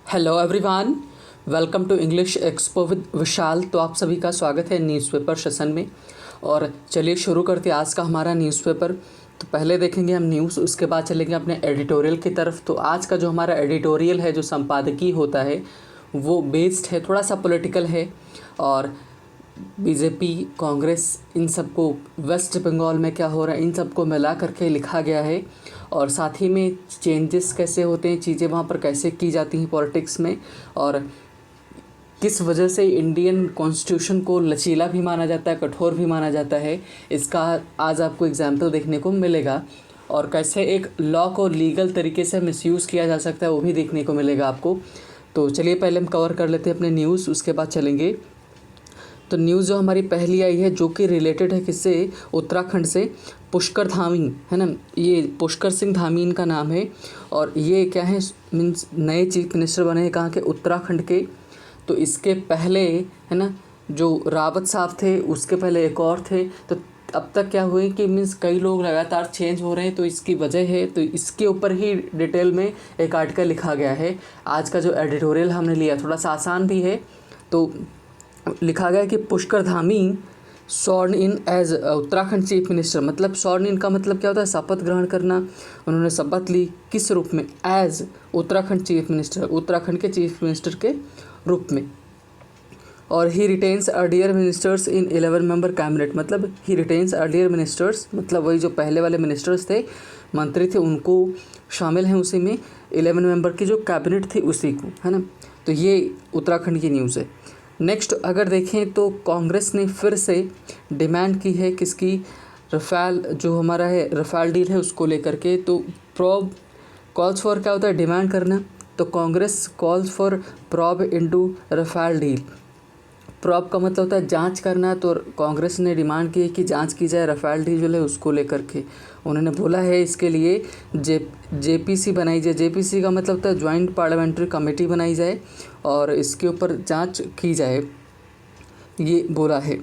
Hello everyone, welcome to English Expo with Vishal. तो आप सभी का स्वागत है न्यूज़पेपर सेशन में। और चलिए शुरू करते हैं आज का हमारा न्यूज़पेपर। तो पहले देखेंगे हम न्यूज़, उसके बाद चलेंगे अपने एडिटोरियल की तरफ। तो आज का जो हमारा एडिटोरियल है, जो संपादकीय होता है, वो बेस्ड है, थोड़ा सा पॉलिटिकल है। और बीजेपी, कांग्रेस, इन सबको, वेस्ट बंगाल में क्या हो रहा है, इन सबको मिला करके लिखा गया है। और साथ ही में चेंजेस कैसे होते हैं, चीज़ें वहाँ पर कैसे की जाती हैं पॉलिटिक्स में, और किस वजह से इंडियन कॉन्स्टिट्यूशन को लचीला भी माना जाता है, कठोर भी माना जाता है, इसका आज आपको एग्जाम्पल देखने को मिलेगा। और कैसे एक लॉ को लीगल तरीके से मिसयूज़ किया जा सकता है, वो भी देखने को मिलेगा आपको। तो चलिए पहले हम कवर कर लेते हैं अपने न्यूज़, उसके बाद चलेंगे। तो न्यूज़ जो हमारी पहली आई है, जो कि रिलेटेड है किससे, उत्तराखंड से। पुष्कर धामी है ना, ये पुष्कर सिंह धामी इनका नाम है। और ये क्या है, मीन्स नए चीफ मिनिस्टर बने हैं कहाँ के, उत्तराखंड के। तो इसके पहले है ना, जो रावत साहब थे, उसके पहले एक और थे। तो अब तक क्या हुए कि मीन्स कई लोग लगातार चेंज हो रहे हैं, तो इसकी वजह है। तो इसके ऊपर ही डिटेल में एक आर्टिकल लिखा गया है। आज का जो एडिटोरियल हमने लिया थोड़ा सा आसान भी है। तो लिखा गया कि पुष्कर धामी सॉर्न इन एज उत्तराखंड चीफ मिनिस्टर। मतलब सॉर्न इन का मतलब क्या होता है, शपथ ग्रहण करना। उन्होंने शपथ ली किस रूप में, as Uttarakhand chief minister, Uttarakhand के चीफ मिनिस्टर के रूप में। और he retains earlier ministers in 11 member cabinet. मतलब ही रिटेन्स अर्लियर मिनिस्टर्स, मतलब वही जो पहले वाले मिनिस्टर्स थे, मंत्री थे, उनको शामिल हैं उसी में। 11 मेंबर की जो कैबिनेट थी उसी को, है ना। तो ये उत्तराखंड की न्यूज़ है। नेक्स्ट अगर देखें तो कांग्रेस ने फिर से डिमांड की है किसकी, रफ़ाल, जो हमारा है रफ़ाल डील है, उसको लेकर के। तो प्रॉब कॉल्स फॉर क्या होता है, डिमांड करना। तो Congress calls for probe into Rafale deal. Probe का मतलब होता है जांच करना। तो कांग्रेस ने डिमांड की है कि जांच की जाए रफ़ाल डील जो है उसको लेकर के। उन्होंने बोला है इसके लिए जेपीसी बनाई जाए। जेपीसी का मतलब होता है ज्वाइंट पार्लियामेंट्री कमेटी बनाई जाए और इसके ऊपर जांच की जाए, ये बोला है।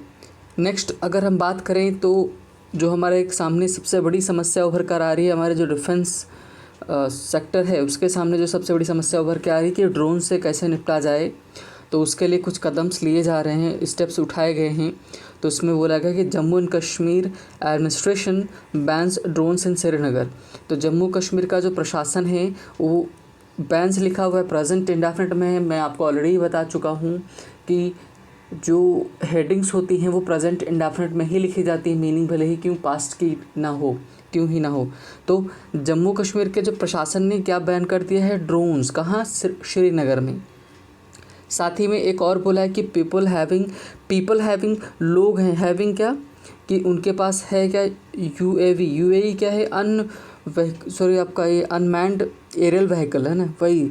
नेक्स्ट अगर हम बात करें तो जो हमारे एक सामने सबसे बड़ी समस्या उभर कर आ रही है, हमारे जो डिफेंस सेक्टर है उसके सामने जो सबसे बड़ी समस्या उभर के आ रही है कि ड्रोन से कैसे निपटा जाए। तो उसके लिए कुछ कदम लिए जा रहे हैं, स्टेप्स उठाए गए हैं। तो इसमें बोला गया कि Jammu and Kashmir administration bans drones in Srinagar. तो जम्मू कश्मीर का जो प्रशासन है वो बैन्स लिखा हुआ है, प्रेजेंट इंडेफिनिट में है। मैं आपको ऑलरेडी बता चुका हूँ कि जो हेडिंग्स होती हैं वो प्रेजेंट इंडेफिनिट में ही लिखी जाती है, मीनिंग भले ही क्यों पास्ट की ना हो, क्यों ही ना हो। तो जम्मू कश्मीर के जो प्रशासन ने क्या बैन कर दिया है, ड्रोन्स, कहाँ, श्रीनगर में। साथ ही में एक और बोला है कि पीपल हैविंग लोग हैं, हैविंग क्या, कि उनके पास है क्या, यूएवी क्या है, आपका ये अनमैन्ड एरियल व्हीकल है ना, वही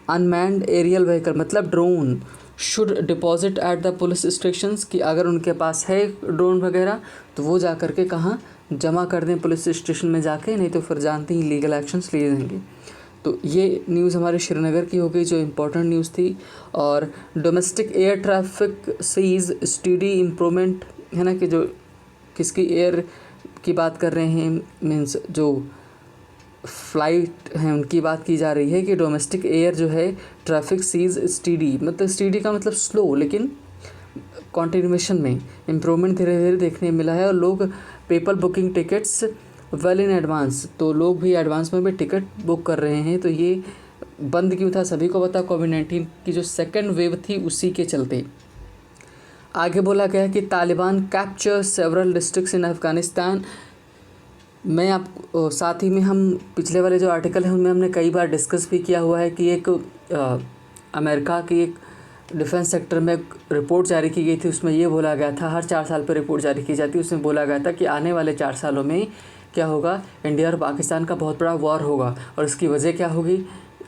अनमैन्ड एरियल व्हीकल मतलब drone should deposit at the police stations. कि अगर उनके पास है ड्रोन वगैरह तो वो जा कर के कहाँ जमा कर दें, पुलिस स्टेशन में जाके, नहीं तो फिर जानते ही लीगल एक्शंस लिए जाएंगे। तो ये न्यूज़ हमारे श्रीनगर की हो गई, जो इम्पोर्टेंट न्यूज़ थी। और domestic air traffic sees steady improvement, है ना, कि जो किसकी एयर की बात कर रहे हैं, मीन्स जो फ्लाइट हैं उनकी बात की जा रही है कि डोमेस्टिक एयर जो है ट्रैफिक सीज स्टडी, मतलब स्टडी का मतलब स्लो, लेकिन कॉन्टिन्यूएशन में इम्प्रूवमेंट धीरे धीरे देखने मिला है। और लोग paper booking tickets well in advance, तो लोग भी एडवांस में भी टिकट बुक कर रहे हैं। तो ये बंद क्यों था, सभी को पता, कोविड-19 की जो सेकंड वेव थी उसी के चलते। आगे बोला गया कि तालिबान कैप्चर सेवरल डिस्ट्रिक्ट्स इन अफ़गानिस्तान। मैं आप साथ ही में हम पिछले वाले जो आर्टिकल हैं उनमें हमने कई बार डिस्कस भी किया हुआ है कि एक अमेरिका की एक डिफेंस सेक्टर में रिपोर्ट जारी की गई थी। उसमें ये बोला गया था, हर 4 साल पर रिपोर्ट जारी की जाती है, उसमें बोला गया था कि आने वाले 4 सालों में क्या होगा, इंडिया और पाकिस्तान का बहुत बड़ा वॉर होगा। और इसकी वजह क्या होगी,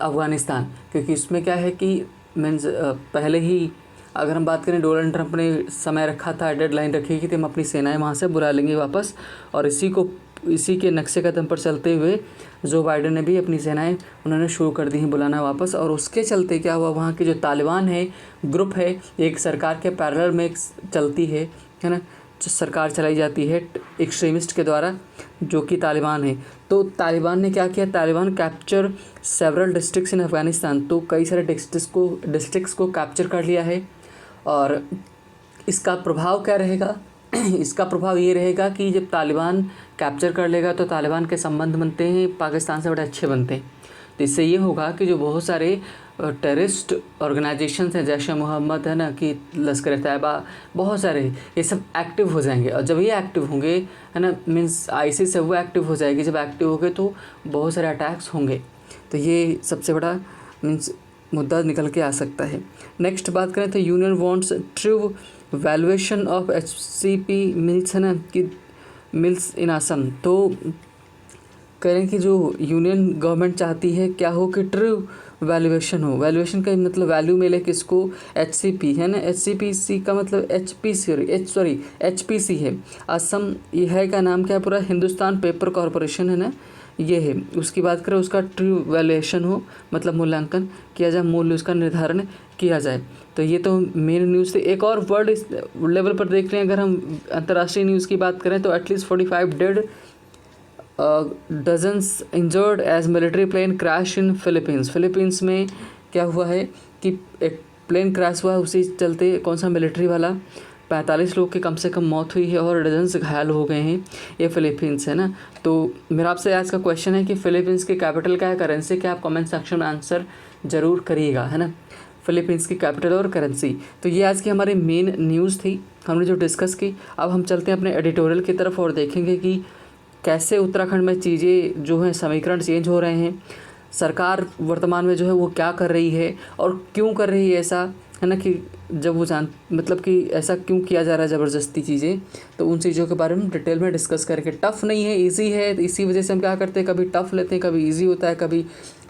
अफ़गानिस्तान, क्योंकि उसमें क्या है कि मीन्स पहले ही अगर हम बात करें, डोनाल्ड ट्रंप ने समय रखा था, डेडलाइन रखी कि हम अपनी सेनाएं वहाँ से बुला लेंगे वापस। और इसी के नक्शे कदम पर चलते हुए जो बाइडेन ने भी अपनी सेनाएं उन्होंने शुरू कर दी हैं बुलाना वापस। और उसके चलते क्या हुआ, वहाँ की जो तालिबान है ग्रुप है, एक सरकार के पैरेलल में चलती है ना, सरकार चलाई जाती है एक्सट्रीमिस्ट के द्वारा, जो कि तालिबान है। तो तालिबान ने क्या किया, तालिबान कैप्चर सेवरल डिस्ट्रिक्ट्स इन अफ़गानिस्तान, तो कई सारे डिस्ट्रिक्ट्स को कैप्चर कर लिया है। और इसका प्रभाव क्या रहेगा इसका प्रभाव ये रहेगा कि जब तालिबान कैप्चर कर लेगा तो तालिबान के संबंध बनते हैं पाकिस्तान से बड़े अच्छे बनते हैं। तो इससे ये होगा कि जो बहुत सारे टेररिस्ट ऑर्गेनाइजेशंस हैं, जैश ए मोहम्मद है ना, कि लश्कर तैयबा, बहुत सारे, ये सब एक्टिव हो जाएंगे। और जब ये एक्टिव होंगे है ना, मीन्स आईसिस है वो एक्टिव हो जाएगी। जब एक्टिव हो गए तो बहुत सारे अटैक्स होंगे। तो ये सबसे बड़ा मीन्स मुद्दा निकल के आ सकता है। नेक्स्ट बात करें तो union wants true valuation of HCP mills, है ना, कि मिल्स इन असम। तो कह रहे हैं कि जो यूनियन गवर्नमेंट चाहती है क्या हो कि ट्रू वैल्यूएशन हो। वैल्यूएशन का मतलब वैल्यू मिले किसको, HCP है ना, HCPC का मतलब HPC है। असम यह है का नाम क्या है पूरा, हिंदुस्तान पेपर कॉरपोरेशन है ना, ये है। उसकी बात करें उसका ट्रू वैल्यूएशन हो मतलब मूल्यांकन किया जाए, मूल्य उसका निर्धारण किया जाए। तो ये तो मेन न्यूज़ थे। एक और वर्ल्ड इस लेवल पर देख लें, अगर हम अंतर्राष्ट्रीय न्यूज़ की बात करें तो at least 45 dead, dozens injured as military plane crash in Philippines में क्या हुआ है कि एक प्लेन क्रैश हुआ है, उसी चलते कौन सा मिलिट्री वाला, 45 लोग की कम से कम मौत हुई है और डजन्स घायल हो गए हैं। ये फिलीपींस है ना। तो मेरा आपसे आज का क्वेश्चन है कि फिलीपींस की कैपिटल क्या है, करेंसी क्या है, आप कमेंट सेक्शन में आंसर ज़रूर करिएगा, है ना। फिलीपींस की कैपिटल और करेंसी। तो ये आज की हमारी मेन न्यूज़ थी, हमने जो डिस्कस की। अब हम चलते हैं अपने एडिटोरियल की तरफ और देखेंगे कि कैसे उत्तराखंड में चीज़ें जो हैं समीकरण चेंज हो रहे हैं, सरकार वर्तमान में जो है वो क्या कर रही है और क्यों कर रही है ऐसा, है ना, कि जब वो मतलब कि ऐसा क्यों किया जा रहा है ज़बरदस्ती चीज़ें। तो उन चीज़ों के बारे में डिटेल में डिस्कस करके, टफ़ नहीं है, इजी है। तो इसी वजह से हम क्या करते हैं, कभी टफ़ लेते हैं, कभी इजी होता है, कभी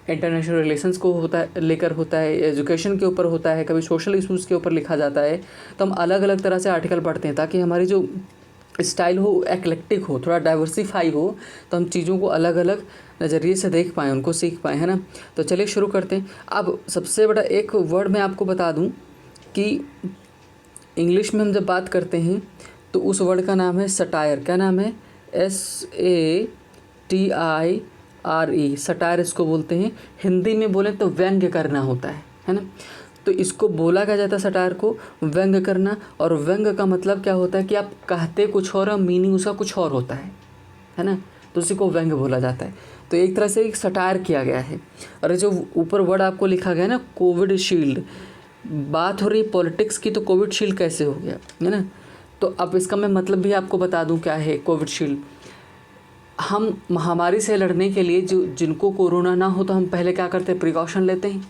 इंटरनेशनल रिलेशंस को लेकर होता है, एजुकेशन के ऊपर होता है, कभी सोशल इशूज़ के ऊपर लिखा जाता है। तो हम अलग अलग तरह से आर्टिकल पढ़ते हैं ताकि हमारी जो स्टाइल हो एक्लेक्टिक हो, थोड़ा डाइवर्सिफाई हो, तो हम चीज़ों को अलग अलग नज़रिए से देख पाएँ, उनको सीख पाएँ, है ना। तो चलिए शुरू करते हैं। अब सबसे बड़ा एक वर्ड मैं आपको बता दूं कि इंग्लिश में हम जब बात करते हैं तो उस वर्ड का नाम है सटायर। क्या नाम है, SATIRE, सटायर इसको बोलते हैं। हिंदी में बोलें तो व्यंग्य करना होता है ना। तो इसको बोला क्या जाता है, सटायर को व्यंग्य करना। और व्यंग्य का मतलब क्या होता है कि आप कहते कुछ और मीनिंग उसका कुछ और होता है ना, तो उसी को व्यंग्य बोला जाता है। तो एक तरह से एक सटायर किया गया है। और जो ऊपर वर्ड आपको लिखा गया है ना, कोविड शील्ड, बात हो रही पॉलिटिक्स की, तो कोविड शील्ड कैसे हो गया, है ना। तो अब इसका मैं मतलब भी आपको बता दूं क्या है कोविड शील्ड। हम महामारी से लड़ने के लिए जिनको कोरोना ना हो तो हम पहले क्या करते हैं, प्रिकॉशन लेते हैं।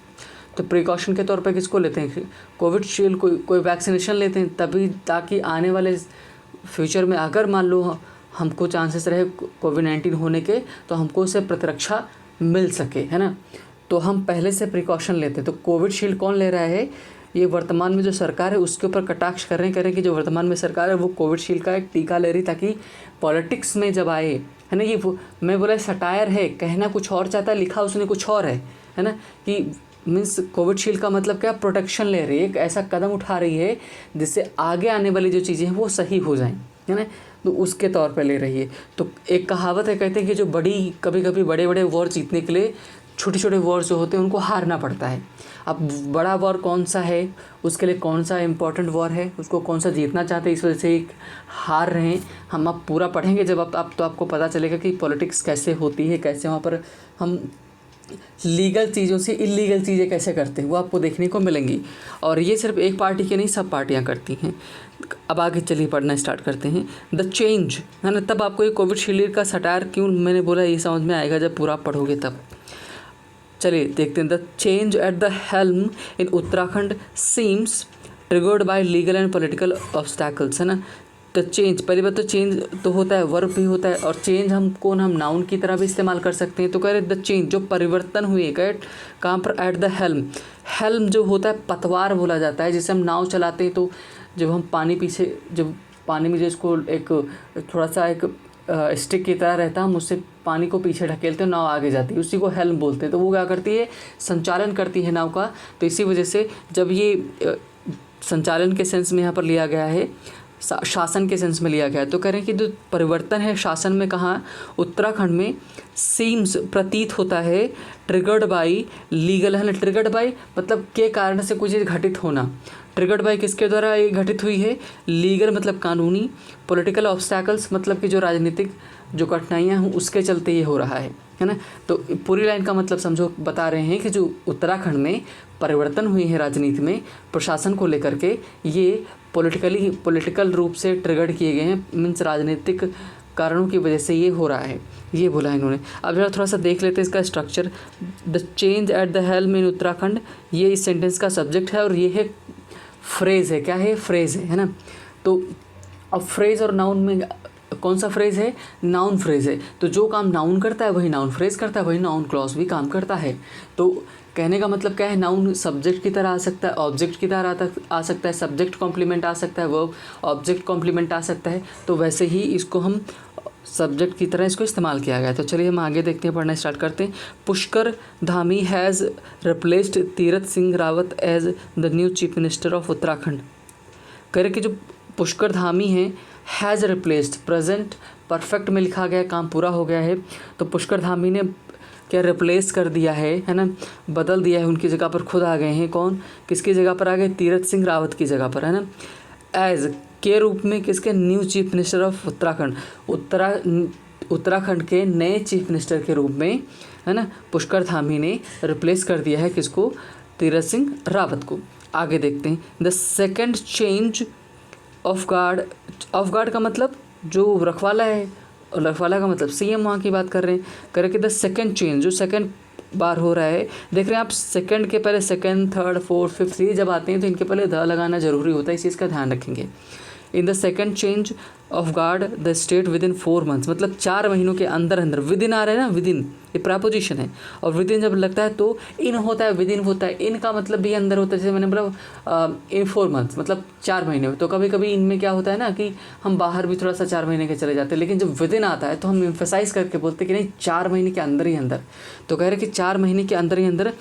तो प्रिकॉशन के तौर पे किसको लेते हैं, कोविड शील्ड, कोई वैक्सीनेशन लेते हैं, तभी ताकि आने वाले फ्यूचर में अगर मान लो हमको चांसेस रहे कोविड-19 होने के, तो हमको उससे प्रतिरक्षा मिल सके, है ना। तो हम पहले से प्रिकॉशन लेते हैं। तो कोविड शील्ड कौन ले रहा है, ये वर्तमान में जो सरकार है उसके ऊपर कटाक्ष कर रहे हैं कि जो वर्तमान में सरकार है वो कोविड शील्ड का एक टीका ले रही, ताकि पॉलिटिक्स में जब आए, है ना। ये मैं बोला सटायर है, कहना कुछ और चाहता है, लिखा उसने कुछ और है ना। कि मीन्स कोविड शील्ड का मतलब क्या, प्रोटेक्शन ले रही है, एक ऐसा कदम उठा रही है जिससे आगे आने वाली जो चीज़ें हैं वो सही हो जाएं, है ना। तो उसके तौर पे ले रही है। तो एक कहावत है, कहते हैं कि जो कभी कभी बड़े बड़े वॉर जीतने के लिए छोटे छोटे वॉर जो होते हैं उनको हारना पड़ता है। अब बड़ा वॉर कौन सा है, उसके लिए कौन सा इम्पोर्टेंट वॉर है, उसको कौन सा जीतना चाहते हैं, इस वजह से हार रहे हैं। हम अब पूरा पढ़ेंगे जब आप तो आपको पता चलेगा कि पॉलिटिक्स कैसे होती है, कैसे वहाँ पर हम लीगल चीज़ों से इलीगल चीज़ें कैसे करते हैं, वो आपको देखने को मिलेंगी। और ये सिर्फ एक पार्टी की नहीं, सब पार्टियां करती हैं। अब आगे चलिए पढ़ना स्टार्ट करते हैं। द चेंज, है ना। तब आपको ये कोविड शील्ड का सटायर क्यों मैंने बोला, ये समझ में आएगा जब पूरा पढ़ोगे तब। चलिए देखते हैं। The change at the helm in Uttarakhand seems triggered by legal and political obstacles, है ना। द चेंज, पहली बात तो चेंज तो होता है, वर्ब भी होता है, और चेंज हम नाउन की तरह भी इस्तेमाल कर सकते हैं। तो कह रहे द चेंज, जो परिवर्तन हुए, कहाँ पर, एट द हेल्म। हेल्म जो होता है पतवार बोला जाता है, जिसे हम नाव चलाते हैं। तो जब हम जब पानी में जो इसको एक थोड़ा सा एक स्टिक की तरह रहता है, हम उससे पानी को पीछे ढकेलते हैं, नाव आगे जाती है, उसी को हेल्म बोलते हैं। तो वो क्या करती है, संचालन करती है नाव का। तो इसी वजह से जब ये संचालन के सेंस में यहाँ पर लिया गया है, शासन के सेंस में लिया गया है। तो कह रहे हैं कि जो परिवर्तन है शासन में, कहाँ, उत्तराखंड में, सीम्स प्रतीत होता है, ट्रिगर्ड बाई लीगल, है ना, ट्रिगर्ड बाई मतलब के कारण से कुछ चीज़ घटित होना, ट्रिगर्ड बाई किसके द्वारा ये घटित हुई है, लीगल मतलब कानूनी, पॉलिटिकल ऑब्स्टैकल्स मतलब कि जो राजनीतिक जो कठिनाइयाँ हैं उसके चलते ये हो रहा है ना। तो पूरी लाइन का मतलब समझो, बता रहे हैं कि जो उत्तराखंड में परिवर्तन हुए हैं राजनीति में प्रशासन को लेकर के, ये पॉलिटिकल रूप से ट्रिगर्ड किए गए हैं, मीन्स राजनीतिक कारणों की वजह से ये हो रहा है, ये बोला इन्होंने। अब जरा थोड़ा सा देख लेते हैं इसका structure. The change at the helm in Uttarakhand, ये इस सेंटेंस का सब्जेक्ट है और ये है फ्रेज़ है, क्या है, फ्रेज़ है ना। तो अब फ्रेज़ और नाउन में कौन सा फ्रेज़ है, नाउन फ्रेज़ है। तो जो काम नाउन करता है वही नाउन फ्रेज़ करता है, वही नाउन क्लॉज भी काम करता है। तो कहने का मतलब क्या है, नाउन सब्जेक्ट की तरह आ सकता है, ऑब्जेक्ट की तरह आ सकता है, सब्जेक्ट कॉम्प्लीमेंट आ सकता है, वर्ब ऑब्जेक्ट कॉम्प्लीमेंट आ सकता है। तो वैसे ही इसको हम सब्जेक्ट की तरह इसको इस्तेमाल किया गया है। तो चलिए हम आगे देखते हैं, पढ़ना स्टार्ट करते हैं। Pushkar Dhami has replaced Tirath Singh Rawat as the new chief minister of Uttarakhand. कह रहे कि जो पुष्कर धामी हैं, हैज़ रिप्लेस्ड प्रेजेंट परफेक्ट में लिखा गया, काम पूरा हो गया है। तो पुष्कर धामी ने क्या रिप्लेस कर दिया है ना, बदल दिया है, उनकी जगह पर खुद आ गए हैं। कौन, किसकी जगह पर आ गए, तीरथ सिंह रावत की जगह पर, है ना। एज के रूप में, किसके, new chief minister of Uttarakhand, Uttarakhand के नए चीफ मिनिस्टर के रूप में, है ना, पुष्कर धामी ने रिप्लेस कर दिया है किसको, तीरथ सिंह रावत को। आगे देखते हैं। The second change of guard का मतलब जो रखवाला है, और रखवाला का मतलब सीएम वहाँ की बात कर रहे हैं। कह रहे कि द सेकेंड चेंज, जो सेकेंड बार हो रहा है, देख रहे हैं आप, सेकंड के पहले सेकंड, थर्ड, फोर्थ, फिफ्थ ये जब आते हैं तो इनके पहले द लगाना जरूरी होता है, इस चीज़ का ध्यान रखेंगे। In the second change of guard the state with in 4 months, मतलब 4 महीनों के अंदर अंदर, विद इन आ रहा है ना, विद इन ये प्रापोजिशन है, और विद इन जब लगता है तो इन होता है, विद इन होता है, इन का मतलब भी अंदर होता है। जैसे मैंने बोला इन 4 months मतलब 4 महीने में, तो कभी कभी इनमें क्या होता है ना कि हम बाहर भी थोड़ा सा 4 महीने के चले जाते हैं, लेकिन जब विद इन आता है तो हम एम्फेसाइज करके बोलते हैं कि नहीं 4 महीने के अंदर ही अंदर। तो कह रहे कि 4 महीने के अंदर ही अंदर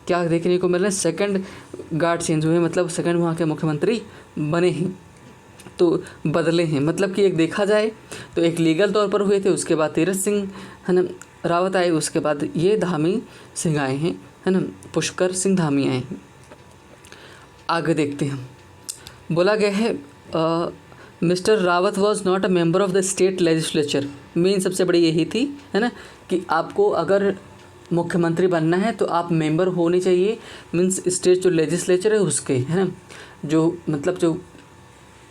क्या देखने को मिल रहा है, सेकेंड गार्ड चेंज हुए, मतलब सेकेंड वहाँ के मुख्यमंत्री बने हैं, तो बदले हैं। मतलब कि एक देखा जाए तो एक लीगल तौर पर हुए थे, उसके बाद तीरथ सिंह, है ना, रावत आए, उसके बाद ये धामी सिंह आए हैं, है ना, पुष्कर सिंह धामी आए हैं। आगे देखते हैं। बोला गया है mister Rawat was not a member of the state legislature. Main सबसे बड़ी यही थी, है ना, कि आपको अगर मुख्यमंत्री बनना है तो आप मेंबर होने चाहिए, मीन्स स्टेट जो लेजिस्लेचर है उसके, है ना, जो मतलब जो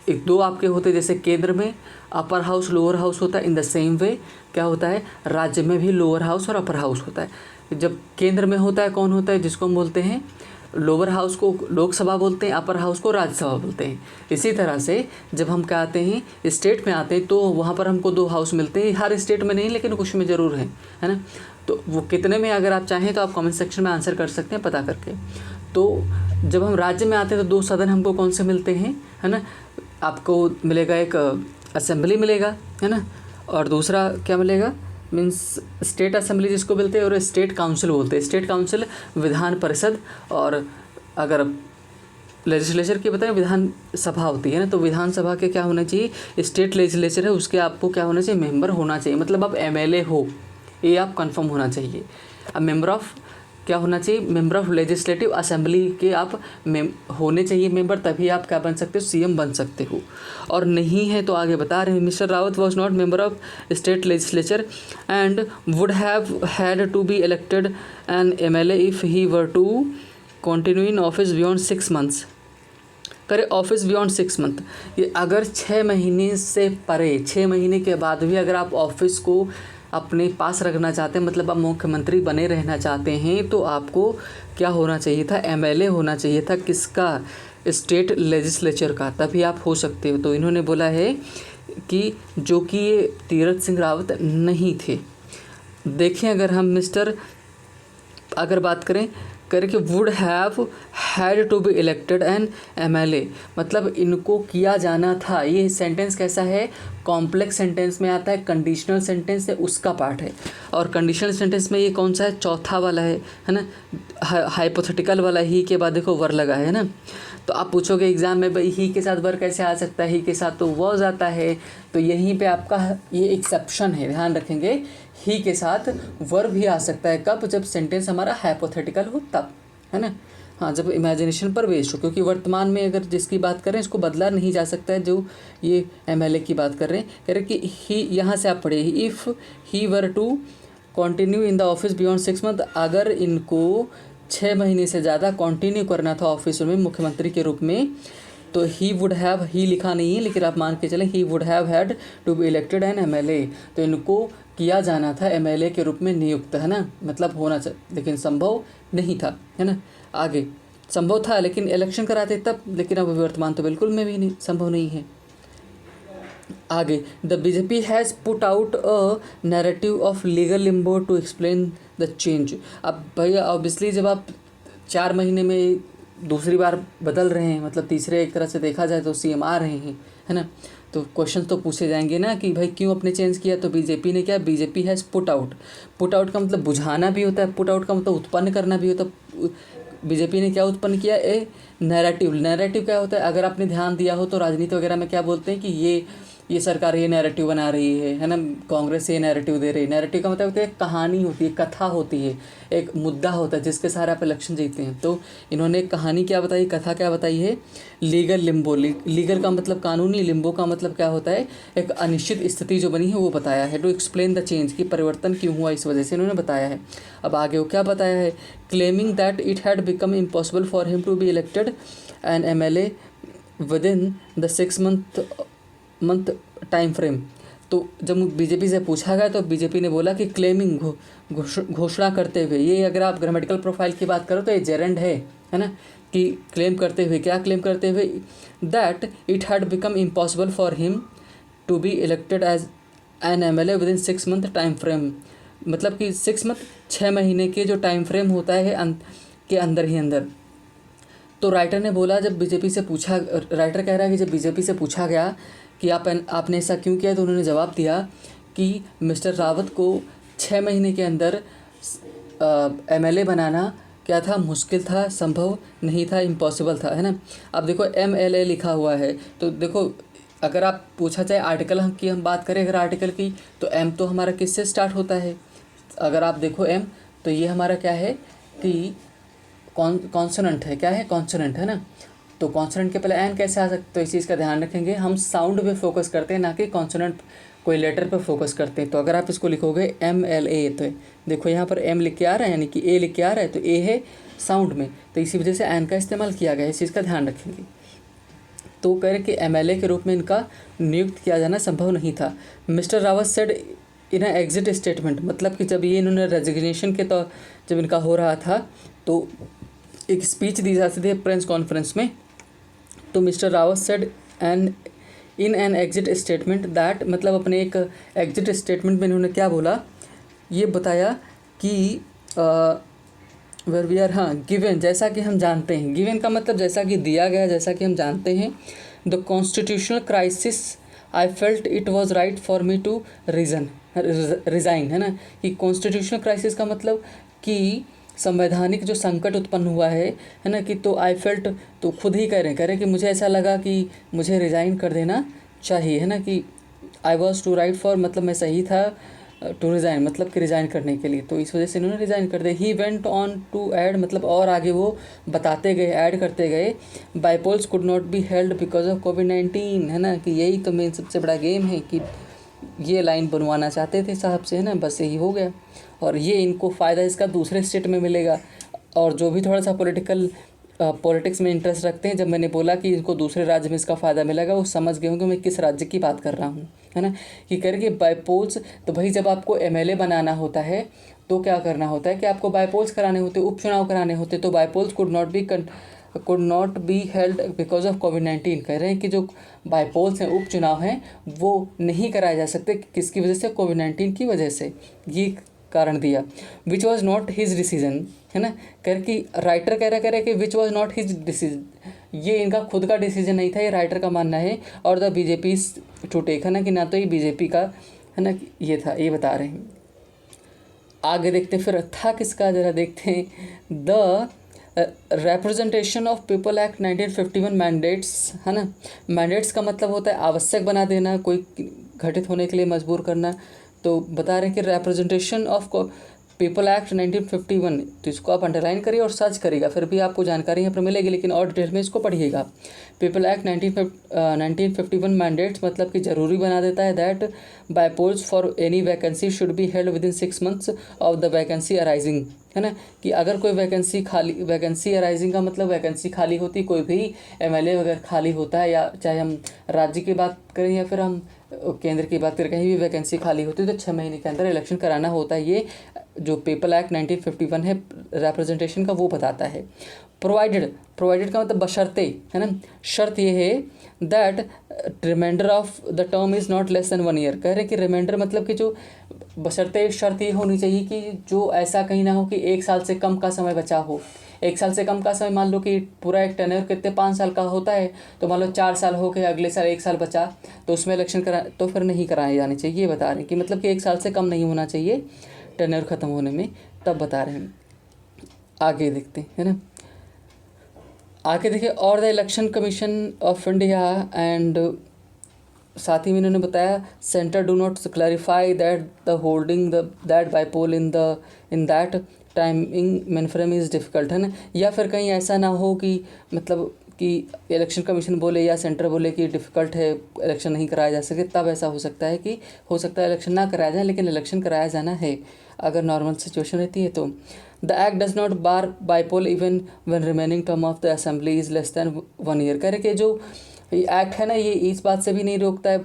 एक दो आपके होते, जैसे केंद्र में अपर हाउस लोअर हाउस होता है, इन द सेम वे क्या होता है, राज्य में भी लोअर हाउस और अपर हाउस होता है। जब केंद्र में होता है कौन होता है, जिसको हम बोलते हैं लोअर हाउस को लोकसभा बोलते हैं, अपर हाउस को राज्यसभा बोलते हैं। इसी तरह से जब हम क्या आते हैं स्टेट में आते हैं तो वहाँ पर हमको 2 हाउस मिलते हैं, हर स्टेट में नहीं लेकिन कुछ में ज़रूर है ना। तो वो कितने में अगर आप चाहें तो आप कमेंट सेक्शन में आंसर कर सकते हैं पता करके। तो जब हम राज्य में आते हैं तो 2 सदन हमको कौन से मिलते हैं, है ना, आपको मिलेगा एक असेंबली मिलेगा, है ना, और दूसरा क्या मिलेगा, मीन्स स्टेट असेंबली जिसको बोलते हैं, और स्टेट काउंसिल बोलते हैं। स्टेट काउंसिल विधान परिषद, और अगर लेजिस्लेचर की बताएं विधान सभा होती है ना, तो विधानसभा के क्या होना चाहिए, स्टेट लेजिस्लेचर है उसके आपको क्या होना चाहिए, मेंबर होना चाहिए। मतलब आप एमएलए हो, ये आप कंफर्म होना चाहिए। अब मेंबर ऑफ क्या होना चाहिए, मेंबर ऑफ लेजिस्लेटिव असेंबली के आप होने चाहिए मेंबर, तभी आप क्या बन सकते हो, सीएम बन सकते हो। और नहीं है तो आगे बता रहे हैं, mister Rawat was not member of state legislature and would have had to be elected an MLA if he were to continue in office beyond 6 months। करे ऑफिस बियॉन्ड 6 month, ये अगर 6 महीने से परे, 6 महीने के बाद भी अगर आप ऑफिस को अपने पास रखना चाहते हैं, मतलब आप मुख्यमंत्री बने रहना चाहते हैं, तो आपको क्या होना चाहिए था, एमएलए होना चाहिए था। किसका, स्टेट लेजिस्लेचर का, तभी आप हो सकते हो। तो इन्होंने बोला है कि जो कि ये तीरथ सिंह रावत नहीं थे। देखें अगर हम अगर बात करें करके would have had to be elected an MLA, मतलब इनको किया जाना था। ये सेंटेंस कैसा है, कॉम्प्लेक्स सेंटेंस में आता है, कंडीशनल सेंटेंस है उसका पार्ट है। और कंडीशनल सेंटेंस में ये कौन सा है, चौथा वाला है ना, हाइपोथेटिकल वाला। ही के बाद देखो वर लगा है ना, तो आप पूछोगे एग्जाम में भाई ही के साथ वर कैसे आ सकता है, ही के साथ तो वॉज आता है। तो यहीं पे आपका ये एक्सेप्शन है, ध्यान रखेंगे। ही के साथ वर भी आ सकता है, कब, जब सेंटेंस हमारा हाइपोथेटिकल हो तब, है ना। हाँ, जब इमेजिनेशन पर बेस्ड हो, क्योंकि वर्तमान में अगर जिसकी बात करें इसको बदला नहीं जा सकता है। जो ये एमएलए की बात कर रहे हैं, कह रहे कि ही, यहाँ से आप पढ़े, if he were to continue in the office beyond 6 month, अगर इनको 6 महीने से ज़्यादा कंटिन्यू करना था ऑफिस में मुख्यमंत्री के रूप में, तो ही वुड हैव, ही लिखा नहीं है लेकिन आप मान के चलें, he would have had to be elected an MLA, तो इनको किया जाना था एमएलए के रूप में नियुक्त, है ना, मतलब होना चाहिए, लेकिन संभव नहीं था, है ना। आगे संभव था लेकिन इलेक्शन कराते तब, लेकिन अब वर्तमान तो बिल्कुल में भी नहीं, संभव नहीं है। आगे, the BJP has put out a narrative of legal limbo to explain the change. अब भैया ऑब्वियसली जब आप 4 महीने में दूसरी बार बदल रहे हैं, मतलब तीसरे एक तरह से देखा जाए तो सीएम आ रहे हैं, है ना, तो क्वेश्चन तो पूछे जाएंगे ना कि भाई क्यों आपने चेंज किया। तो बीजेपी ने क्या, BJP has put out, put out का मतलब बुझाना भी होता है, पुट आउट का मतलब उत्पन्न करना भी होता है। बीजेपी ने क्या उत्पन्न किया, ए नैरेटिव। नैरेटिव क्या होता है, अगर आपने ध्यान दिया हो तो राजनीति वगैरह में क्या बोलते हैं कि ये सरकार ये नैरेटिव बना रही है ना, कांग्रेस ये नैरेटिव दे रही है। नैरेटिव का मतलब होता है एक कहानी होती है, कथा होती है, एक मुद्दा होता है जिसके सहारे आप इलेक्शन जीतते हैं। तो इन्होंने एक कहानी क्या बताई, कथा क्या बताई है, लीगल लिम्बो। लीगल का मतलब कानूनी, लिम्बो का मतलब क्या होता है, एक अनिश्चित स्थिति जो बनी है वो बताया है। टू एक्सप्लेन द चेंज, की परिवर्तन क्यों हुआ, इस वजह से इन्होंने बताया है। अब आगे वो क्या बताया है, claiming that it had become impossible for him to be elected an MLA within the 6 month time frame. तो जब बीजेपी से पूछा गया तो बीजेपी ने बोला कि क्लेमिंग, घोषणा करते हुए, ये अगर आप ग्रामेटिकल प्रोफाइल की बात करो तो ये जेरेंड है ना, कि क्लेम करते हुए, क्या क्लेम करते हुए, that it had become impossible for him to be elected as an MLA within 6 month time frame, मतलब कि 6 मंथ 6 महीने के जो टाइम फ्रेम होता है के अंदर ही अंदर। तो राइटर ने बोला, जब बीजेपी से पूछा, राइटर कह रहा है कि जब बीजेपी से पूछा गया कि आपने ऐसा क्यों किया, तो उन्होंने जवाब दिया कि मिस्टर रावत को 6 महीने के अंदर एमएलए बनाना क्या था, मुश्किल था, संभव नहीं था, इम्पॉसिबल था, है ना। अब देखो एमएलए लिखा हुआ है, तो देखो अगर आप पूछा जाए आर्टिकल की हम बात करें अगर आर्टिकल की, तो एम तो हमारा किससे स्टार्ट होता है, अगर आप देखो एम, तो ये हमारा क्या है कि कॉन्सोनेंट है, क्या है, कॉन्सोनेंट, है ना। तो कॉन्सोनेंट के पहले एन कैसे आ सकता है, तो इस चीज़ का ध्यान रखेंगे। हम साउंड पे फोकस करते हैं, ना कि कॉन्सोनेंट कोई लेटर पे फोकस करते हैं। तो अगर आप इसको लिखोगे MLA, तो देखो यहाँ पर एम लिख के आ रहा है, यानी कि ए लिख के आ रहा है, तो ए है साउंड में, तो इसी वजह से एन का इस्तेमाल किया गया है, इस चीज़ का ध्यान रखेंगे। तो कह रहे कि MLA के रूप में इनका नियुक्त किया जाना संभव नहीं था। Mister Rawat said in exit statement, मतलब कि जब ये इन्होंने रेजिग्नेशन के तो जब इनका हो रहा था तो एक स्पीच दी जाती थी प्रेस कॉन्फ्रेंस में, तो mister Rawat said in an exit statement that, मतलब अपने एक एग्जिट स्टेटमेंट में इन्होंने क्या बोला, ये बताया कि वेर वी आर, हाँ, गिवन, जैसा कि हम जानते हैं, गिवन का मतलब जैसा कि दिया गया, जैसा कि हम जानते हैं, the constitutional crisis I felt it was right for me to resign, है ना, कि कॉन्स्टिट्यूशनल क्राइसिस का मतलब कि संवैधानिक जो संकट उत्पन्न हुआ है ना, कि तो आई फेल्ट, तो खुद ही कह रहे हैं कि मुझे ऐसा लगा कि मुझे रिज़ाइन कर देना चाहिए, है ना, कि I was to right for, मतलब मैं सही था, टू रिज़ाइन मतलब कि रिज़ाइन करने के लिए, तो इस वजह से इन्होंने रिज़ाइन कर दिया। He went on to add, मतलब और आगे वो बताते गए, ऐड करते गए, bypolls could not be held because of कोविड-19, है ना, कि यही तो मेन सबसे बड़ा गेम है, कि ये लाइन बनवाना चाहते थे साहब से, है ना, बस यही हो गया। और ये इनको फ़ायदा इसका दूसरे स्टेट में मिलेगा, और जो भी थोड़ा सा पॉलिटिक्स में इंटरेस्ट रखते हैं, जब मैंने बोला कि इनको दूसरे राज्य में इसका फ़ायदा मिलेगा, वो समझ गए होंगे मैं किस राज्य की बात कर रहा हूँ, है ना, कि करके बाईपोल्स। तो भाई जब आपको MLA बनाना होता है तो क्या करना होता है कि आपको बाईपोल्स कराने होते, उपचुनाव कराने होते, तो bypolls could not be held because of कोविड-19। कह रहे हैं कि जो बाईपोल्स हैं, उपचुनाव हैं, वो नहीं कराए जा सकते, किसकी वजह से, कोविड-19 की वजह से। ये कारण दिया। Which was not his decision, है ना, कर कि राइटर कह रहा है कि which was not his decision, ये इनका खुद का डिसीजन नहीं था, ये राइटर का मानना है। और द बीजेपी टू टेक, है ना, कि ना तो ये बीजेपी का, है ना, ये था, ये बता रहे हैं। आगे देखते फिर था किसका, जरा देखते हैं। The representation of people act 1951 mandates, है ना, मैंडेट्स का मतलब होता है आवश्यक बना देना, कोई घटित होने के लिए मजबूर करना। तो बता रहे हैं कि रिप्रेजेंटेशन ऑफ पीपल एक्ट 1951, तो इसको आप अंडरलाइन करिए और सर्च करिएगा, फिर भी आपको जानकारी यहाँ पर मिलेगी, लेकिन और डिटेल में इसको पढ़िएगा। पीपल एक्ट 1951 मैंडेट्स मतलब कि जरूरी बना देता है that by polls for any vacancy should be held within 6 months of the vacancy arising, है ना, कि अगर कोई वैकेंसी अराइजिंग का मतलब वैकेंसी खाली होती, कोई भी एमएलए वगैरह खाली होता है, या चाहे हम राज्य की बात करें या फिर हम केंद्र की बात करें, कहीं भी वैकेंसी खाली होती है तो 6 महीने के अंदर इलेक्शन कराना होता है। ये जो पीपल एक्ट 1951 है रिप्रेजेंटेशन का, वो बताता है। प्रोवाइडेड का मतलब बशर्ते, है ना, शर्त ये है that reminder of the term is not less than 1 year। कह रहे हैं कि रिमाइंडर मतलब कि जो बशर्ते शर्त ये होनी चाहिए कि जो ऐसा कहीं ना हो कि 1 साल से कम का समय बचा हो। 1 साल से कम का समय, मान लो कि पूरा एक टेन्योर कितने 5 साल का होता है, तो मान लो 4 साल हो गए, अगले साल 1 साल बचा, तो उसमें इलेक्शन करा तो फिर नहीं कराए जाने चाहिए। ये बता रहे हैं कि मतलब कि 1 साल से कम नहीं होना चाहिए टेन्योर ख़त्म होने में, तब बता रहे हैं। आगे देखते हैं, है ना, आगे देखिए। और the election commission of India and, साथ ही में इन्होंने बताया centre do not clarify that the holding that by poll in that timing mainframe is difficult, है ना, या फिर कहीं ऐसा ना हो कि मतलब कि इलेक्शन कमीशन बोले या सेंटर बोले कि डिफ़िकल्ट है, इलेक्शन नहीं कराया जा सके, तब ऐसा हो सकता है कि हो सकता है इलेक्शन ना कराया जाए, लेकिन इलेक्शन कराया जाना है अगर नॉर्मल सिचुएशन रहती है तो। The act does not bar bypoll even when remaining term of the assembly is less than 1 year। कह रहे कि जो ये एक्ट है ना, ये इस बात से भी नहीं रोकता है,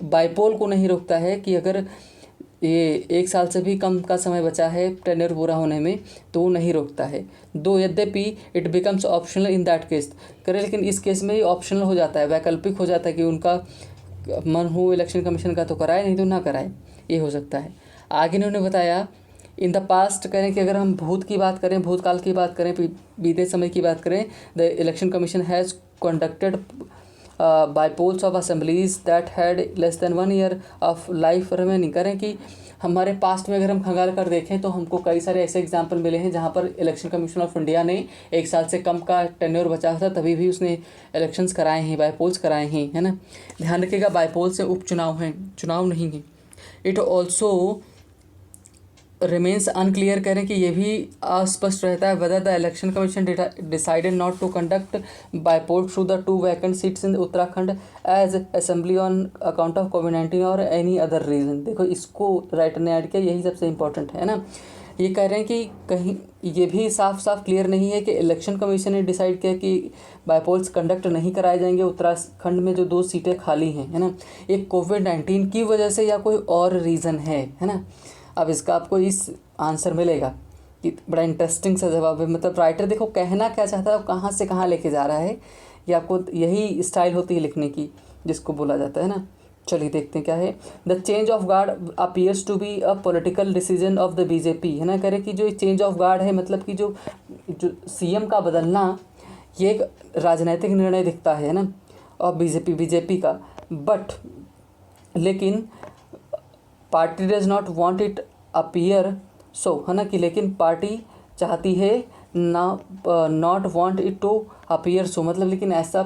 बाईपोल को नहीं रोकता है कि अगर ये 1 साल से भी कम का समय बचा है टेन्योर पूरा होने में, तो वो नहीं रोकता है। दो यद्यपि it becomes optional in that case, करें, लेकिन इस केस में ये ऑप्शनल हो जाता है, वैकल्पिक हो जाता है कि उनका मन हो इलेक्शन कमीशन का तो कराए, नहीं तो ना कराए, ये हो सकता है। आगे इन्होंने बताया इन द पास्ट, करें कि अगर हम भूत की बात करें, भूतकाल की बात करें, बीते समय की बात करें, the election commission has conducted by polls of assemblies that had less than 1 year of life remaining. करें कि हमारे पास्ट में अगर हम खंगाल कर देखें तो हमको कई सारे ऐसे एग्जाम्पल मिले हैं जहाँ पर इलेक्शन कमीशन ऑफ इंडिया ने 1 साल से कम का टेन्योर बचा था, तभी भी उसने इलेक्शंस कराए हैं, बाय पोल्स कराए हैं, है ना। ध्यान रखिएगा, बाय पोल से उपचुनाव हैं, चुनाव नहीं है। इट ऑल्सो रिमेन्स अनक्लियर, कह रहे हैं कि ये भी अस्पष्ट रहता है whether the election commission decided not to conduct bypoll through the 2 vacant seats in Uttarakhand as assembly on account of कोविड-19 और एनी अदर रीज़न। देखो, इसको राइटर ने ऐड किया, यही सबसे इंपॉर्टेंट है ना। ये कह रहे हैं कि कहीं ये भी साफ साफ क्लियर नहीं है कि इलेक्शन कमीशन ने डिसाइड किया कि बाय पोल्स कंडक्ट नहीं कराए जाएंगे उत्तराखंड में जो 2 सीटें खाली हैं, है ना, एक कोविड-19 की वजह से या कोई और रीज़न है ना। अब इसका आपको इस आंसर मिलेगा कि बड़ा इंटरेस्टिंग सा जवाब है, मतलब राइटर देखो कहना क्या चाहता है, कहाँ से कहाँ लेके जा रहा है, ये आपको यही स्टाइल होती है लिखने की जिसको बोला जाता है ना। चलिए देखते हैं क्या है। The change of guard appears to be a political decision of the BJP, है ना, कह रहे कि जो चेंज ऑफ गार्ड है मतलब कि जो सीएम का बदलना, ये एक राजनीतिक निर्णय दिखता है ना, और बीजेपी का, बट लेकिन party does not want it appear so, है ना, कि लेकिन पार्टी चाहती है ना, not want it to appear so मतलब, लेकिन ऐसा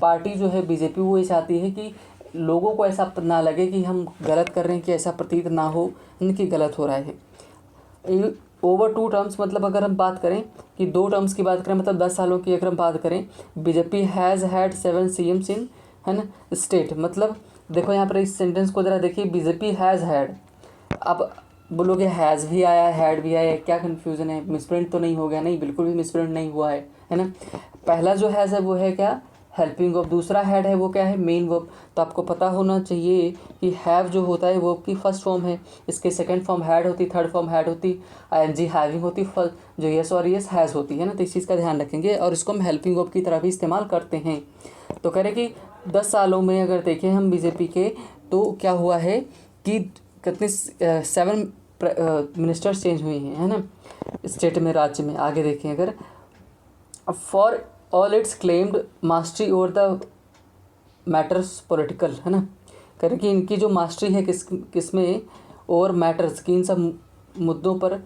पार्टी जो है बीजेपी वो ये चाहती है कि लोगों को ऐसा ना लगे कि हम गलत कर रहे हैं, कि ऐसा प्रतीत ना हो कि गलत हो रहा है। ओवर 2 टर्म्स मतलब अगर हम बात करें कि 2 टर्म्स की बात करें, मतलब 10 सालों की अगर हम बात करें, बीजेपी हैज़ हैड 7 CMs इन, है ना, स्टेट। मतलब देखो यहाँ पर इस सेंटेंस को ज़रा देखिए, बीजेपी हैज़ हैड, अब बोलोगे हैज़ भी आया हैड भी आया, क्या कन्फ्यूज़न है, मिसप्रिंट तो नहीं हो गया? नहीं, बिल्कुल भी मिसप्रिंट नहीं हुआ है ना। पहला जो हैज़ है वो है क्या, हेल्पिंग वर्ब, दूसरा हैड है वो क्या है, मेन वर्ब। तो आपको पता होना चाहिए कि हैव जो होता है वर्ब की फर्स्ट फॉर्म है, इसके सेकंड फॉर्म हैड होती, थर्ड फॉर्म हैड होती, ING हैविंग होती, जो यस और यस हैज़ होती है ना। तो इस चीज़ का ध्यान रखेंगे और इसको हम हेल्पिंग वर्ब की तरह भी इस्तेमाल करते हैं। तो कह रहे कि 10 सालों में अगर देखें हम बीजेपी के, तो क्या हुआ है कि कितने 7 मिनिस्टर्स चेंज हुए हैं, है ना, स्टेट में, राज्य में। आगे देखें अगर, for all it's claimed mastery over the matters political, है ना, करें कि इनकी जो मास्टरी है किस में, ओवर मैटर्स, की इन सब मुद्दों पर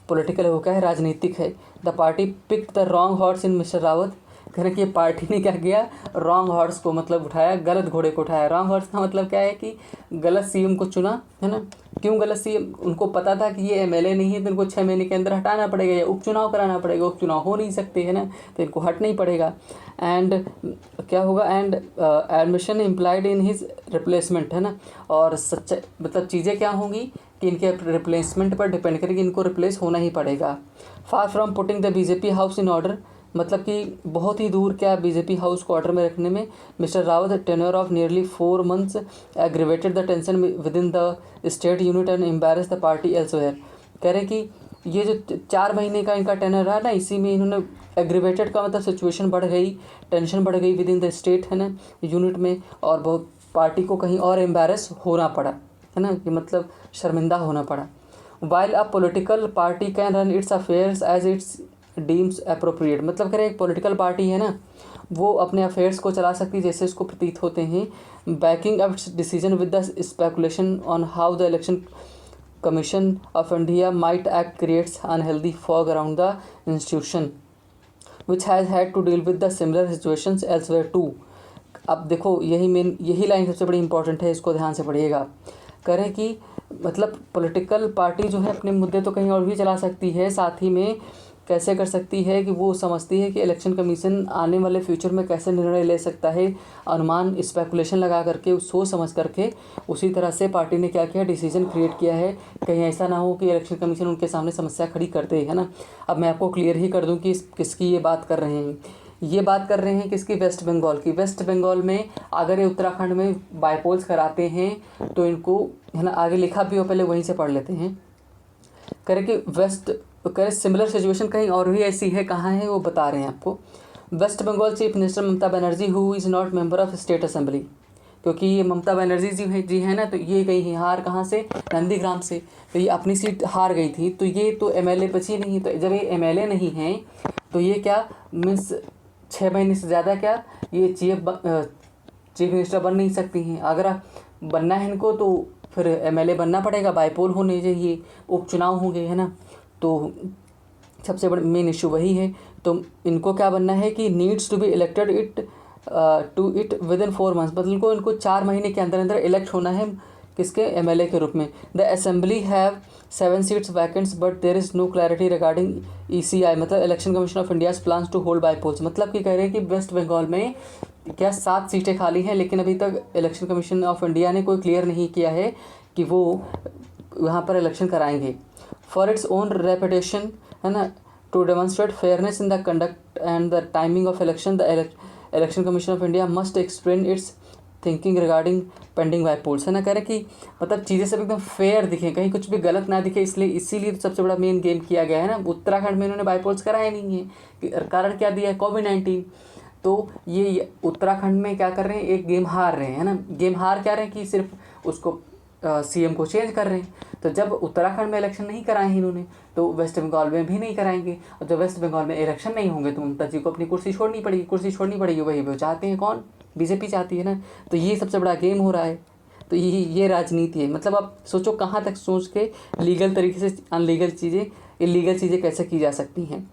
पॉलिटिकल है, वो क्या है, राजनीतिक है। The party picked the wrong horse in mister Rawat, कह रहे कि ये पार्टी ने क्या किया, रॉन्ग हॉर्स को मतलब उठाया, गलत घोड़े को उठाया। रॉन्ग हॉर्स का मतलब क्या है कि गलत सीएम को चुना, है ना। क्यों गलत सीएम, उनको पता था कि ये एमएलए नहीं है तो इनको 6 महीने के अंदर हटाना पड़ेगा या उपचुनाव कराना पड़ेगा। उपचुनाव हो नहीं सकते, है ना, तो इनको हट नहीं पड़ेगा। एंड क्या होगा, and admission implied in his replacement, है ना। और सच्चा मतलब चीज़ें क्या होंगी कि इनके रिप्लेसमेंट पर डिपेंड करेगी, इनको रिप्लेस होना ही पड़ेगा। Far from putting the BJP house in order, मतलब कि बहुत ही दूर क्या बीजेपी हाउस को ऑर्डर में रखने में, mister Rawat tenure of nearly 4 months aggravated the tension with in the state unit and embarrass the party elsewhere. कह रहे कि ये जो 4 महीने का इनका टेन्योर रहा ना, इसी में इन्होंने एग्रीवेटेड का मतलब सिचुएशन बढ़ गई, टेंशन बढ़ गई विद इन द स्टेट, है ना, यूनिट में, और बहुत पार्टी को कहीं और एम्बेरस होना पड़ा, है ना, कि मतलब शर्मिंदा होना पड़ा। While a political party can run its affairs as its deems appropriate, मतलब करें एक पॉलिटिकल पार्टी है ना, वो अपने अफेयर्स को चला सकती है जैसे इसको प्रतीत होते हैं। Backing up its decision with the speculation on how the election commission of India might act creates unhealthy fog around the institution which has had to deal with the similar situations elsewhere too. अब देखो यही line सबसे बड़ी important है, इसको ध्यान से पढ़िएगा। करें कि मतलब पॉलिटिकल पार्टी जो है अपने मुद्दे तो कहीं और भी चला सकती है, साथ ही में कैसे कर सकती है कि वो समझती है कि इलेक्शन कमीशन आने वाले फ्यूचर में कैसे निर्णय ले सकता है, अनुमान स्पेकुलेशन लगा करके, सोच समझ करके उसी तरह से पार्टी ने क्या किया, डिसीजन क्रिएट किया है। कहीं ऐसा ना हो कि इलेक्शन कमीशन उनके सामने समस्या खड़ी कर दे, है ना। अब मैं आपको क्लियर ही कर दूं कि किसकी ये बात कर रहे हैं। ये बात कर रहे हैं किसकी, वेस्ट बंगाल की। वेस्ट बंगाल में अगर ये उत्तराखंड में बाईपोल्स कराते हैं तो इनको, है ना, आगे लिखा भी हो, पहले वहीं से पढ़ लेते हैं। करें कि वेस्ट, करें सिमिलर सिचुएशन कहीं और भी ऐसी है, कहाँ है वो बता रहे हैं आपको। West Bengal chief minister Mamata Banerjee who is not member of state assembly, क्योंकि ये ममता बनर्जी जी है ना, तो ये गई है हार कहाँ से, नंदीग्राम से, तो ये अपनी सीट हार गई थी, तो ये तो एमएलए बची नहीं। तो जब ये एमएलए नहीं हैं तो ये क्या मीन्स 6 महीने से ज़्यादा क्या ये चीफ मिनिस्टर बन नहीं सकती हैं। अगर बनना है इनको तो फिर एमएलए बनना पड़ेगा, बाईपोल होने चाहिए, उपचुनाव होंगे, है ना। तो सबसे बड़ा मेन इशू वही है। तो इनको क्या बनना है कि needs to be elected within 4 months, मतलब इनको 4 महीने के अंदर अंदर इलेक्ट होना है, किसके, एमएलए के रूप में। The assembly have 7 seats vacants but there is no clarity regarding ECI, मतलब election commission of India's plans to hold bypolls, मतलब कि कह रहे हैं कि वेस्ट बंगाल में क्या 7 सीटें खाली हैं, लेकिन अभी तक इलेक्शन कमीशन ऑफ इंडिया ने कोई क्लियर नहीं किया है कि वो वहाँ पर इलेक्शन कराएंगे। फॉर इट्स ओन रेपुटेशन, है ना, to demonstrate fairness in the conduct and the timing of election, the election commission of India must explain its thinking regarding pending bypolls, है ना। कह रहे कि मतलब चीज़ें सब एकदम फेयर दिखें, कहीं कुछ भी गलत ना दिखे, इसीलिए तो सबसे बड़ा मेन गेम किया गया है ना। उत्तराखंड में इन्होंने बाईपोल्स कराए नहीं है, कारण क्या दिया है, कोविड-19। तो ये उत्तराखंड में क्या कर रहे हैं, एक गेम हार रहे हैं, है ना। गेम हार क्या रहे हैं कि सिर्फ उसको सीएम को चेंज कर रहे हैं। तो जब उत्तराखंड में इलेक्शन नहीं कराए हैं इन्होंने, तो वेस्ट बंगाल में भी नहीं कराएंगे, और जब वेस्ट बंगाल में इलेक्शन नहीं होंगे तो ममता जी को अपनी कुर्सी छोड़नी पड़ेगी। वही वो चाहते हैं, कौन, बीजेपी चाहती है ना। तो ये सबसे बड़ा गेम हो रहा है। तो ये राजनीति है। मतलब आप सोचो कहाँ तक सोच के लीगल तरीके से अनलीगल चीज़ें, इलीगल चीज़ें कैसे की जा सकती हैं।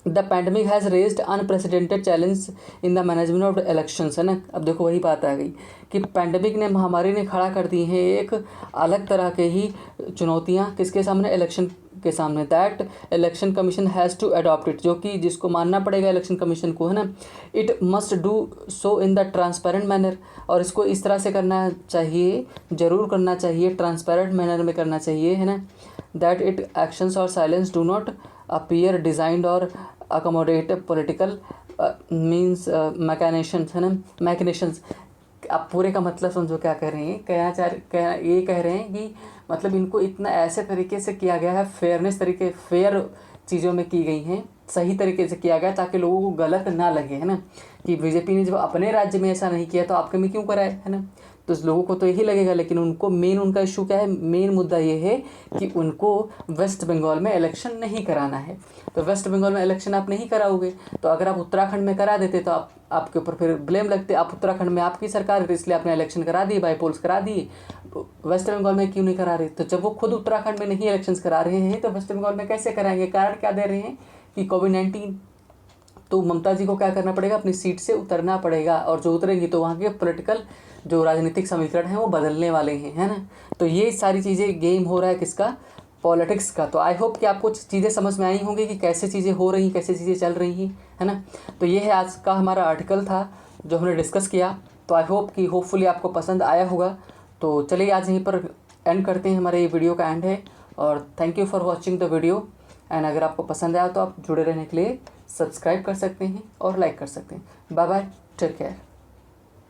The pandemic has raised unprecedented challenge in the management of the elections, है ना। अब देखो वही बात आ गई कि पैंडमिक ने, महामारी ने खड़ा कर दी है एक अलग तरह के ही चुनौतियाँ किसके सामने, इलेक्शन के सामने। That election commission has to adopt it, जो कि जिसको मानना पड़ेगा इलेक्शन कमीशन को, है ना। It must do so in the transparent manner, और इसको इस तरह से करना चाहिए, ज़रूर करना चाहिए, ट्रांसपेरेंट मैनर में करना चाहिए, है ना। दैट इट एक्शंस और silence do not appear designed और अकोमोडेट पॉलिटिकल मीन्स मैकेनेशंस, है ना, मैकेनेशंस। अब पूरे का मतलब समझो क्या कह रहे हैं, ये कह रहे हैं कि मतलब इनको इतना ऐसे तरीके से किया गया है, फेयर चीज़ों में की गई हैं, सही तरीके से किया गया ताकि लोगों को गलत ना लगे, है ना, कि बीजेपी ने जब अपने राज्य में ऐसा नहीं किया तो आपके में क्यों कराए, है ना। तो इस लोगों को तो यही लगेगा, लेकिन उनको मेन उनका इशू क्या है, मेन मुद्दा ये है कि उनको वेस्ट बंगाल में इलेक्शन नहीं कराना है। तो वेस्ट बंगाल में इलेक्शन आप नहीं कराओगे, तो अगर आप उत्तराखंड में करा देते तो आपके ऊपर फिर ब्लेम लगते, आप उत्तराखंड में आपकी सरकार है तो इसलिए आपने इलेक्शन करा दिए, बाई पोल्स करा दिए, वेस्ट बंगाल में क्यों नहीं करा रहे। तो जब वो खुद उत्तराखंड में नहीं इलेक्शंस करा रहे हैं तो वेस्ट बंगाल में कैसे कराएंगे। कारण क्या दे रहे हैं कि कोविड-19। तो ममता जी को क्या करना पड़ेगा, अपनी सीट से उतरना पड़ेगा, और जो उतरेंगी तो वहाँ के पॉलिटिकल जो राजनीतिक समीकरण हैं वो बदलने वाले हैं, है ना। तो ये सारी चीज़ें गेम हो रहा है किसका, पॉलिटिक्स का। तो आई होप कि आपको चीज़ें समझ में आई होंगी कि कैसे चीज़ें हो रही, कैसे चीज़ें चल रही हैं, है ना। तो ये है आज का हमारा आर्टिकल था जो हमने डिस्कस किया। तो आई होप कि होपफुली आपको पसंद आया होगा। तो चलिए आज यहीं पर एंड करते हैं, हमारे ये वीडियो का एंड है। और thank you for watching the video. And अगर आपको पसंद आया तो आप जुड़े रहने के लिए सब्सक्राइब कर सकते हैं और लाइक कर सकते हैं। Bye bye, take care.